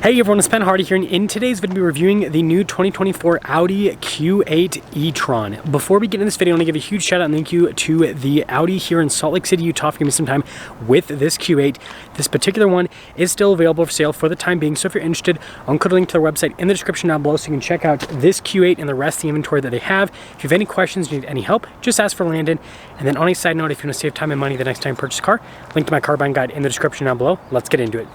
Hey everyone, it's Ben Hardy here, and in today's video we're reviewing the new 2024 Audi Q8 E-Tron. Before we get into this video, I want to give a huge shout out and thank you to the Audi here in Salt Lake City, Utah for giving me some time with this Q8. This particular one is still available for sale for the time being, so if you're interested, I'll include a link to their website in the description down below so you can check out this Q8 and the rest of the inventory that they have. If you have any questions, you need any help, just ask for Landon. And then on a side note, if you want to save time and money the next time you purchase a car, link to my car buying guide in the description down below. Let's get into it.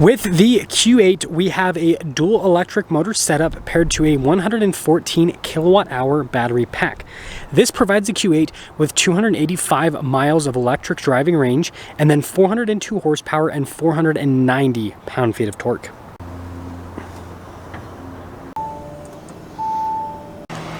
With the Q8, we have a dual electric motor setup paired to a 114 kilowatt hour battery pack. This provides the Q8 with 285 miles of electric driving range and then 402 horsepower and 490 pound-feet of torque.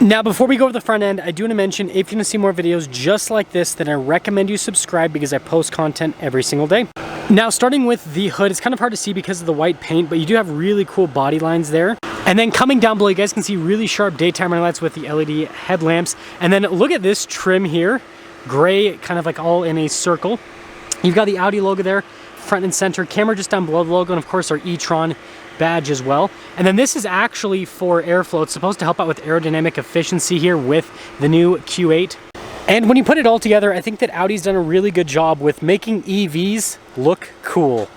Now, before we go over the front end, I do want to mention, if you want to see more videos just like this, then I recommend you subscribe because I post content every single day. Now, starting with the hood, it's kind of hard to see because of the white paint, but you do have really cool body lines there. And then coming down below, you guys can see really sharp daytime running lights with the LED headlamps. And then look at this trim here, gray, kind of like all in a circle. You've got the Audi logo there, front and center, camera just down below the logo, and of course our E-Tron badge as well. And then this is actually for airflow. It's supposed to help out with aerodynamic efficiency here with the new Q8. And when you put it all together, I think that Audi's done a really good job with making EVs look cool.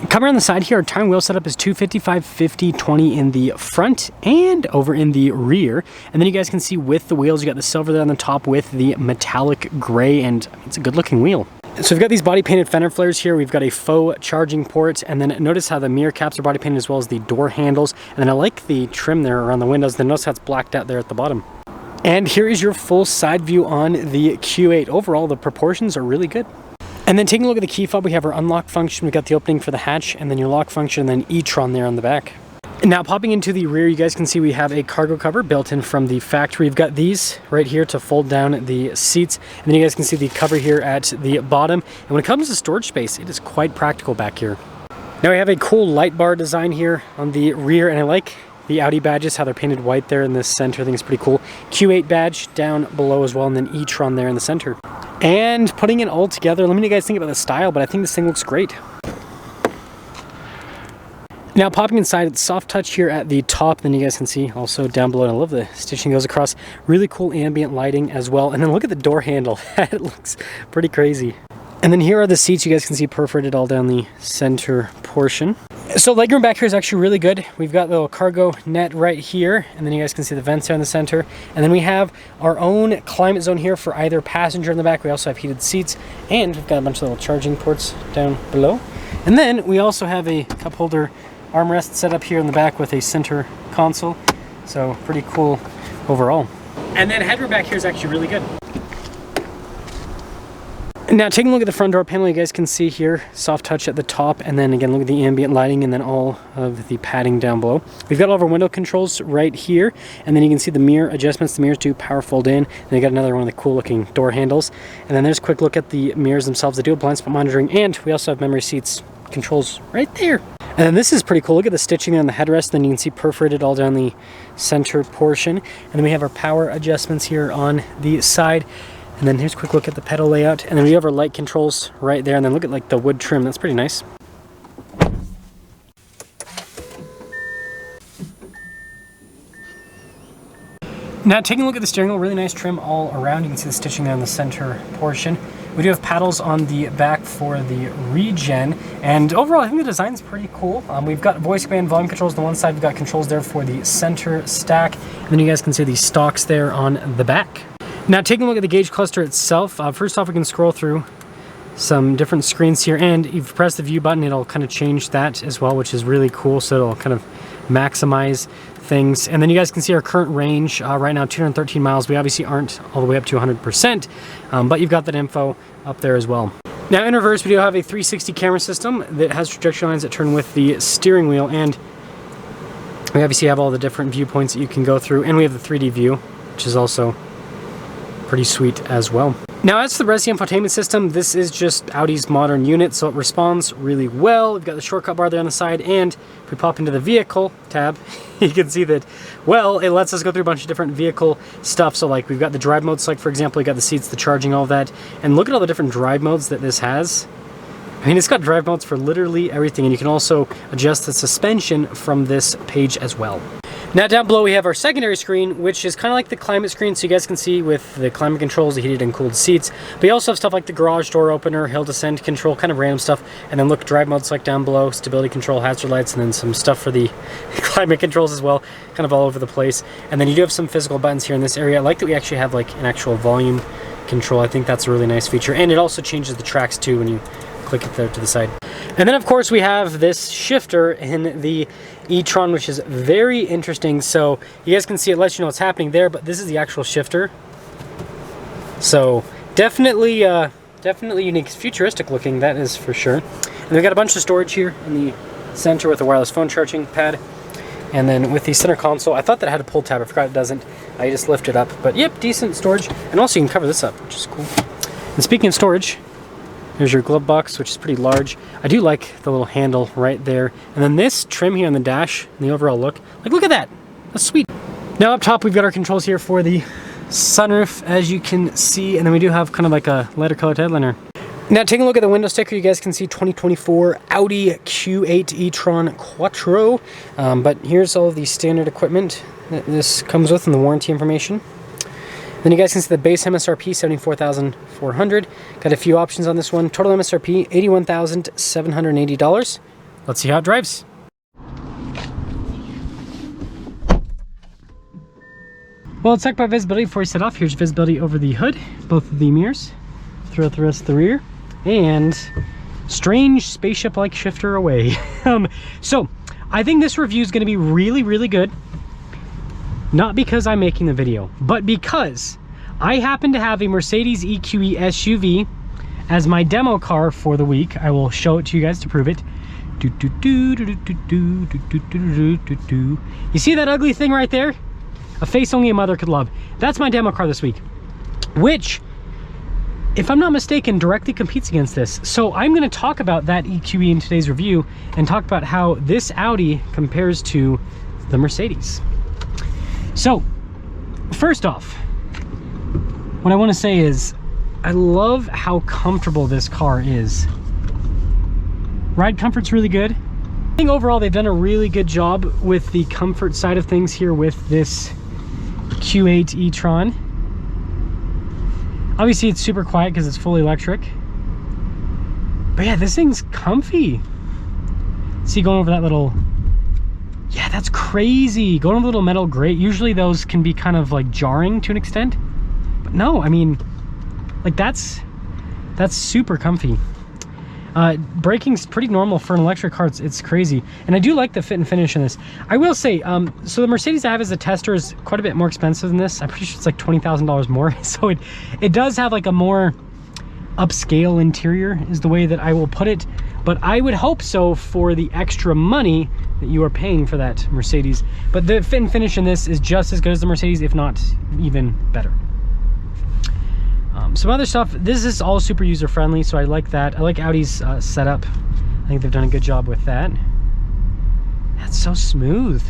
Coming around the side here, our tire and wheel setup is 255, 50, 20 in the front and over in the rear. And then you guys can see with the wheels, you got the silver there on the top with the metallic gray, and it's a good looking wheel. So we've got these body painted fender flares here. We've got a faux charging port, and then notice how the mirror caps are body painted as well as the door handles. And then I like the trim there around the windows. Then notice how it's blacked out there at the bottom. And here is your full side view on the Q8. Overall, the proportions are really good. And then taking a look at the key fob, we have our unlock function. We've got the opening for the hatch, and then your lock function, and then E-Tron there on the back. And now popping into the rear, you guys can see we have a cargo cover built in from the factory. We've got these right here to fold down the seats. And then you guys can see the cover here at the bottom. And when it comes to storage space, it is quite practical back here. Now we have a cool light bar design here on the rear, and I like the Audi badges, how they're painted white there in the center. I think it's pretty cool. Q8 badge down below as well, and then E-Tron there in the center. And putting it all together, let me know what you guys think about the style, but I think this thing looks great. Now popping inside, it's soft touch here at the top, then you guys can see also down below, and I love the stitching goes across. Really cool ambient lighting as well. And then look at the door handle. It looks pretty crazy. And then here are the seats. You guys can see perforated all down the center portion. So legroom back here is actually really good. We've got the little cargo net right here, and then you guys can see the vents there in the center. And then we have our own climate zone here for either passenger in the back. We also have heated seats, and we've got a bunch of little charging ports down below. And then we also have a cup holder armrest set up here in the back with a center console. So pretty cool overall. And then headroom back here is actually really good. Now taking a look at the front door panel, you guys can see here, soft touch at the top, and then again, look at the ambient lighting and then all of the padding down below. We've got all of our window controls right here, and then you can see the mirror adjustments. The mirrors do power fold in, and you got another one of the cool looking door handles. And then there's a quick look at the mirrors themselves. They do have blind spot monitoring, and we also have memory seats controls right there. And then this is pretty cool. Look at the stitching there on the headrest. Then you can see perforated all down the center portion. And then we have our power adjustments here on the side. And then here's a quick look at the pedal layout. And then we have our light controls right there. And then look at like the wood trim. That's pretty nice. Now taking a look at the steering wheel, really nice trim all around. You can see the stitching there on the center portion. We do have paddles on the back for the regen, and overall I think the design's pretty cool. We've got voice command volume controls on the one side. We've got controls there for the center stack, and then you guys can see the stalks there on the back. Now taking a look at the gauge cluster itself, first off we can scroll through some different screens here, and if you press the view button it'll kind of change that as well, which is really cool. So it'll kind of maximize things. And then you guys can see our current range right now, 213 miles. We obviously aren't all the way up to 100%, but you've got that info up there as well. Now in reverse, we do have a 360 camera system that has trajectory lines that turn with the steering wheel, and we obviously have all the different viewpoints that you can go through, and we have the 3D view, which is also pretty sweet as well. Now as to the rest of the infotainment system, this is just Audi's modern unit, so it responds really well. We've got the shortcut bar there on the side, and if we pop into the vehicle tab, you can see that, well, it lets us go through a bunch of different vehicle stuff. So like we've got the drive mode select, for example, you got the seats, the charging, all of that. And look at all the different drive modes that this has. I mean, it's got drive modes for literally everything, and you can also adjust the suspension from this page as well. Now down below we have our secondary screen, which is kind of like the climate screen, so you guys can see with the climate controls, the heated and cooled seats. But you also have stuff like the garage door opener, hill descent control, kind of random stuff. And then look, drive mode select down below, stability control, hazard lights, and then some stuff for the climate controls as well, kind of all over the place. And then you do have some physical buttons here in this area. I like that we actually have like an actual volume control. I think that's a really nice feature. And it also changes the tracks too when you click it there to the side. And then of course we have this shifter in the E-Tron, which is very interesting. So you guys can see it lets you know what's happening there, but this is the actual shifter. So definitely definitely unique. It's futuristic looking, that is for sure. And we've got a bunch of storage here in the center with a wireless phone charging pad. And then with the center console, I thought that it had a pull tab. I forgot it doesn't. I just lift it up. But yep, decent storage. And also you can cover this up, which is cool. And speaking of storage, there's your glove box, which is pretty large. I do like the little handle right there. And then this trim here on the dash, and the overall look. Like, look at that. That's sweet. Now up top, we've got our controls here for the sunroof, as you can see. And then we do have kind of like a lighter colored headliner. Now taking a look at the window sticker, you guys can see 2024 Audi Q8 E-Tron Quattro. But here's all of the standard equipment that this comes with and the warranty information. Then you guys can see the base MSRP, $74,400. Got a few options on this one. Total MSRP, $81,780. Let's see how it drives. Well, let's talk about visibility before we set off. Here's visibility over the hood, both of the mirrors, throughout the rest of the rear, and strange spaceship-like shifter away. So I think this review is going to be really, really good. Not because I'm making the video, but because I happen to have a Mercedes EQE SUV as my demo car for the week. I will show it to you guys to prove it. You see that ugly thing right there? A face only a mother could love. That's my demo car this week, which, if I'm not mistaken, directly competes against this. So I'm going to talk about that EQE in today's review and talk about how this Audi compares to the Mercedes. So, first off, what I want to say is I love how comfortable this car is. Ride comfort's really good. I think overall they've done a really good job with the comfort side of things here with this Q8 E-Tron. Obviously it's super quiet because it's fully electric. But yeah, this thing's comfy. See, going over that little... Yeah, that's crazy. Going over a little metal grate. Usually those can be kind of like jarring to an extent. But no, I mean, like that's super comfy. Braking's pretty normal for an electric car. It's crazy. And I do like the fit and finish in this. I will say, so the Mercedes I have as a tester is quite a bit more expensive than this. I'm pretty sure it's like $20,000 more. So it does have like a more upscale interior is the way that I will put it. But I would hope so for the extra money that you are paying for that Mercedes. But the fit and finish in this is just as good as the Mercedes, if not even better. Some other stuff, this is all super user friendly, so I like that. I like Audi's setup. I think they've done a good job with that. That's so smooth.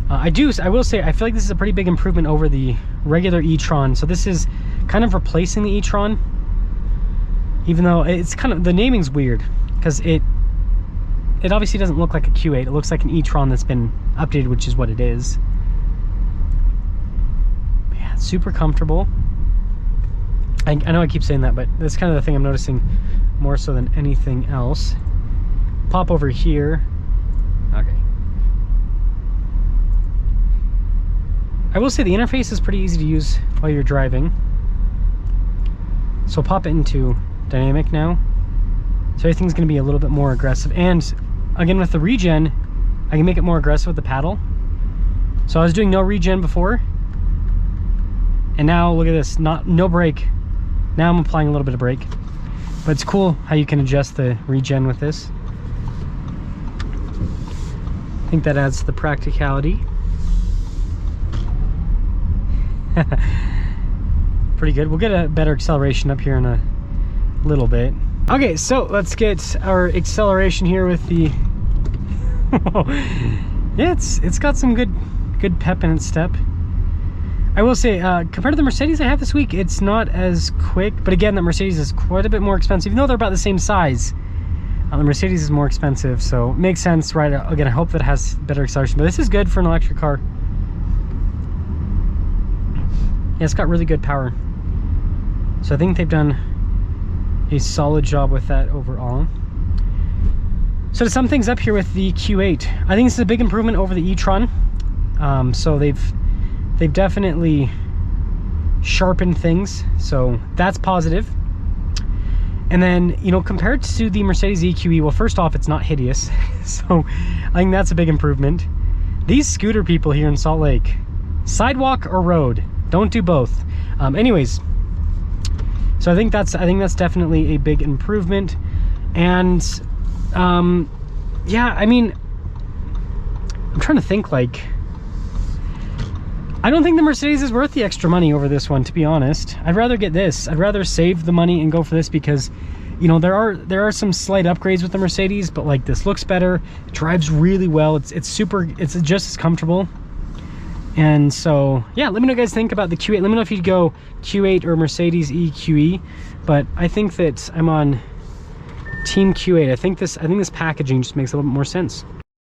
I will say, I feel like this is a pretty big improvement over the regular E-Tron. So this is kind of replacing the E-Tron, even though it's kind of, the naming's weird because it obviously doesn't look like a Q8. It looks like an E-Tron that's been updated, which is what it is. But yeah, it's super comfortable. I know I keep saying that, but that's kind of the thing I'm noticing more so than anything else. Pop over here. Okay. I will say the interface is pretty easy to use while you're driving. So pop it into dynamic now. So everything's going to be a little bit more aggressive. And again, with the regen, I can make it more aggressive with the paddle. So I was doing no regen before. And now look at this, no brake. Now I'm applying a little bit of brake. But it's cool how you can adjust the regen with this. I think that adds to the practicality. Pretty good. We'll get a better acceleration up here in a little bit. Okay, so let's get our acceleration here with the yeah, it's got some good pep in its step. I will say, compared to the Mercedes I have this week, it's not as quick, but again, the Mercedes is quite a bit more expensive, even though they're about the same size. The Mercedes is more expensive, so it makes sense, right? Again, I hope that it has better acceleration, but this is good for an electric car. Yeah, it's got really good power. So I think they've done a solid job with that overall. So to sum things up here with the Q8, I think this is a big improvement over the E-Tron. So they've definitely sharpened things, so that's positive. And then, you know, compared to the Mercedes EQE, well, first off, it's not hideous. So I think that's a big improvement. These scooter people here in Salt Lake, sidewalk or road, don't do both. Anyways, so I think that's definitely a big improvement. And yeah, I mean, I'm trying to think, like, I don't think the Mercedes is worth the extra money over this one, to be honest. I'd rather get this. I'd rather save the money and go for this because, you know, there are some slight upgrades with the Mercedes, but like this looks better, it drives really well, it's just as comfortable. And so yeah, let me know what you guys think about the Q8. Let me know if you'd go Q8 or Mercedes EQE, but I think that I'm on Team Q8. I think this packaging just makes a little bit more sense.